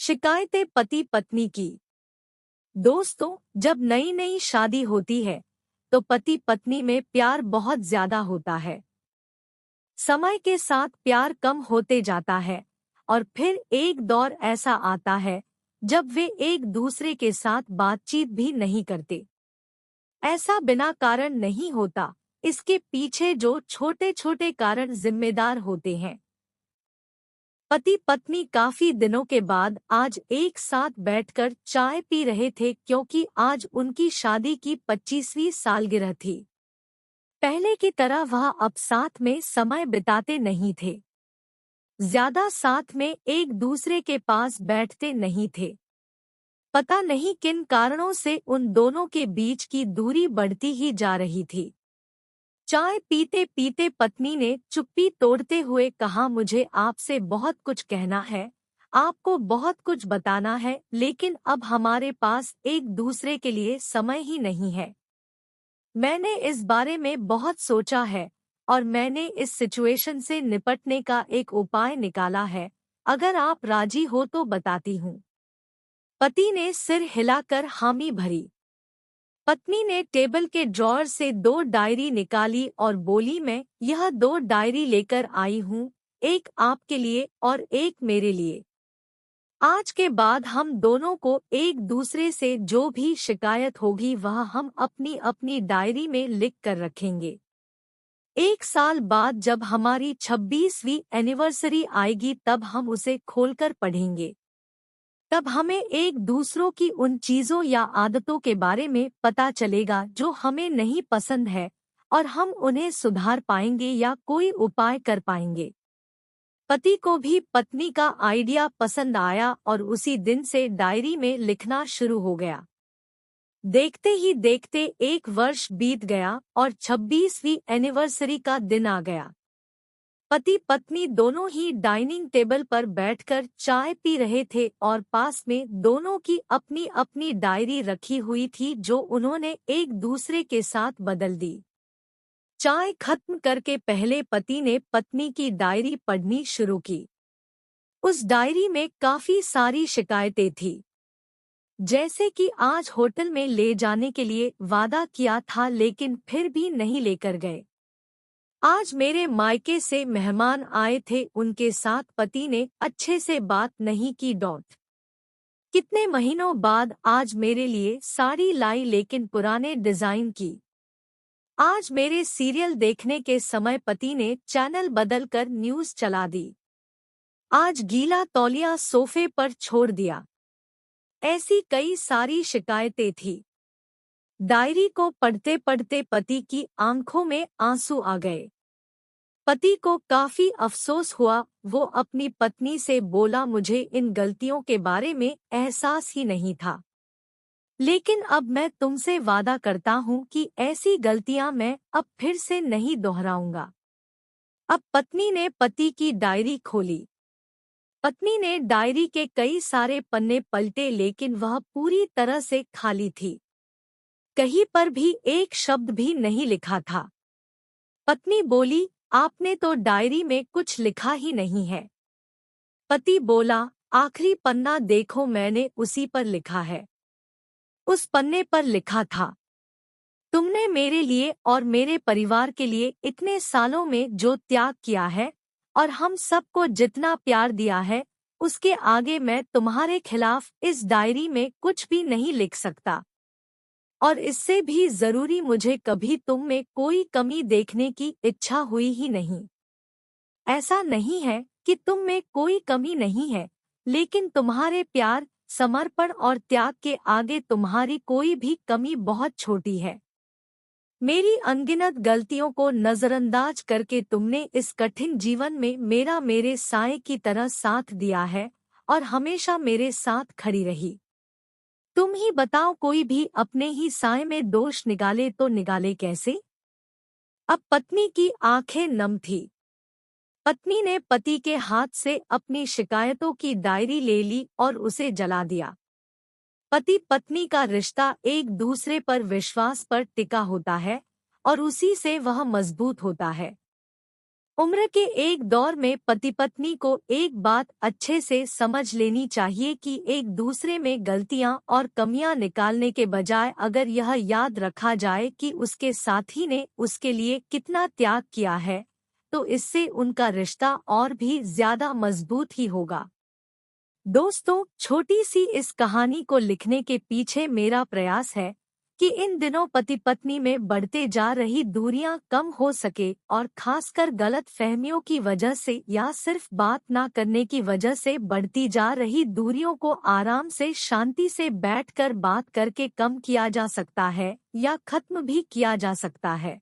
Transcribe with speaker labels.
Speaker 1: शिकायतें पति पत्नी की। दोस्तों, जब नई नई शादी होती है तो पति पत्नी में प्यार बहुत ज्यादा होता है। समय के साथ प्यार कम होते जाता है और फिर एक दौर ऐसा आता है जब वे एक दूसरे के साथ बातचीत भी नहीं करते। ऐसा बिना कारण नहीं होता, इसके पीछे जो छोटे छोटे कारण जिम्मेदार होते हैं। पति पत्नी काफी दिनों के बाद आज एक साथ बैठकर चाय पी रहे थे क्योंकि आज उनकी शादी की 25वीं सालगिरह थी। पहले की तरह वह अब साथ में समय बिताते नहीं थे, ज्यादा साथ में एक दूसरे के पास बैठते नहीं थे। पता नहीं किन कारणों से उन दोनों के बीच की दूरी बढ़ती ही जा रही थी। चाय पीते पीते पत्नी ने चुप्पी तोड़ते हुए कहा, मुझे आपसे बहुत कुछ कहना है, आपको बहुत कुछ बताना है, लेकिन अब हमारे पास एक दूसरे के लिए समय ही नहीं है। मैंने इस बारे में बहुत सोचा है और मैंने इस सिचुएशन से निपटने का एक उपाय निकाला है। अगर आप राजी हो तो बताती हूँ। पति ने सिर हिलाकर हामी भरी। पत्नी ने टेबल के ड्रॉअर से 2 डायरी निकाली और बोली, मैं यह 2 डायरी लेकर आई हूँ, एक आपके लिए और एक मेरे लिए। आज के बाद हम दोनों को एक दूसरे से जो भी शिकायत होगी वह हम अपनी अपनी डायरी में लिख कर रखेंगे। 1 साल बाद जब हमारी 26वीं एनिवर्सरी आएगी तब हम उसे खोलकर पढ़ेंगे। तब हमें एक दूसरों की उन चीजों या आदतों के बारे में पता चलेगा जो हमें नहीं पसंद है और हम उन्हें सुधार पाएंगे या कोई उपाय कर पाएंगे। पति को भी पत्नी का आइडिया पसंद आया और उसी दिन से डायरी में लिखना शुरू हो गया। देखते ही देखते 1 वर्ष बीत गया और 26वीं एनिवर्सरी का दिन आ गया। पति पत्नी दोनों ही डाइनिंग टेबल पर बैठकर चाय पी रहे थे और पास में दोनों की अपनी अपनी डायरी रखी हुई थी जो उन्होंने एक दूसरे के साथ बदल दी। चाय खत्म करके पहले पति ने पत्नी की डायरी पढ़नी शुरू की। उस डायरी में काफी सारी शिकायतें थी, जैसे कि आज होटल में ले जाने के लिए वादा किया था लेकिन फिर भी नहीं लेकर गए। आज मेरे मायके से मेहमान आए थे, उनके साथ पति ने अच्छे से बात नहीं की। कितने महीनों बाद आज मेरे लिए साड़ी लाई लेकिन पुराने डिजाइन की। आज मेरे सीरियल देखने के समय पति ने चैनल बदलकर न्यूज़ चला दी। आज गीला तौलिया सोफे पर छोड़ दिया। ऐसी कई सारी शिकायतें थी। डायरी को पढ़ते पढ़ते पति की आंखों में आंसू आ गए। पति को काफी अफसोस हुआ। वो अपनी पत्नी से बोला, मुझे इन गलतियों के बारे में एहसास ही नहीं था, लेकिन अब मैं तुमसे वादा करता हूँ कि ऐसी गलतियां मैं अब फिर से नहीं दोहराऊंगा। अब पत्नी ने पति की डायरी खोली। पत्नी ने डायरी के कई सारे पन्ने पलटे लेकिन वह पूरी तरह से खाली थी। कहीं पर भी एक शब्द भी नहीं लिखा था। पत्नी बोली, आपने तो डायरी में कुछ लिखा ही नहीं है। पति बोला, आखिरी पन्ना देखो, मैंने उसी पर लिखा है। उस पन्ने पर लिखा था, तुमने मेरे लिए और मेरे परिवार के लिए इतने सालों में जो त्याग किया है और हम सबको जितना प्यार दिया है, उसके आगे मैं तुम्हारे खिलाफ इस डायरी में कुछ भी नहीं लिख सकता। और इससे भी जरूरी, मुझे कभी तुम में कोई कमी देखने की इच्छा हुई ही नहीं। ऐसा नहीं है कि तुम में कोई कमी नहीं है, लेकिन तुम्हारे प्यार, समर्पण और त्याग के आगे तुम्हारी कोई भी कमी बहुत छोटी है। मेरी अनगिनत गलतियों को नजरअंदाज करके तुमने इस कठिन जीवन में मेरे साए की तरह साथ दिया है और हमेशा मेरे साथ खड़ी रही। तुम ही बताओ, कोई भी अपने ही साए में दोष निकाले तो निकाले कैसे? अब पत्नी की आंखें नम थी। पत्नी ने पति के हाथ से अपनी शिकायतों की डायरी ले ली और उसे जला दिया। पति पत्नी का रिश्ता एक दूसरे पर विश्वास पर टिका होता है और उसी से वह मजबूत होता है। उम्र के एक दौर में पति पत्नी को एक बात अच्छे से समझ लेनी चाहिए कि एक दूसरे में गलतियां और कमियां निकालने के बजाय अगर यह याद रखा जाए कि उसके साथी ने उसके लिए कितना त्याग किया है, तो इससे उनका रिश्ता और भी ज्यादा मजबूत ही होगा। दोस्तों, छोटी सी इस कहानी को लिखने के पीछे मेरा प्रयास है कि इन दिनों पति पत्नी में बढ़ते जा रही दूरियां कम हो सके और खासकर गलत फहमियों की वजह से या सिर्फ बात ना करने की वजह से बढ़ती जा रही दूरियों को आराम से शांति से बैठकर बात करके कम किया जा सकता है या खत्म भी किया जा सकता है।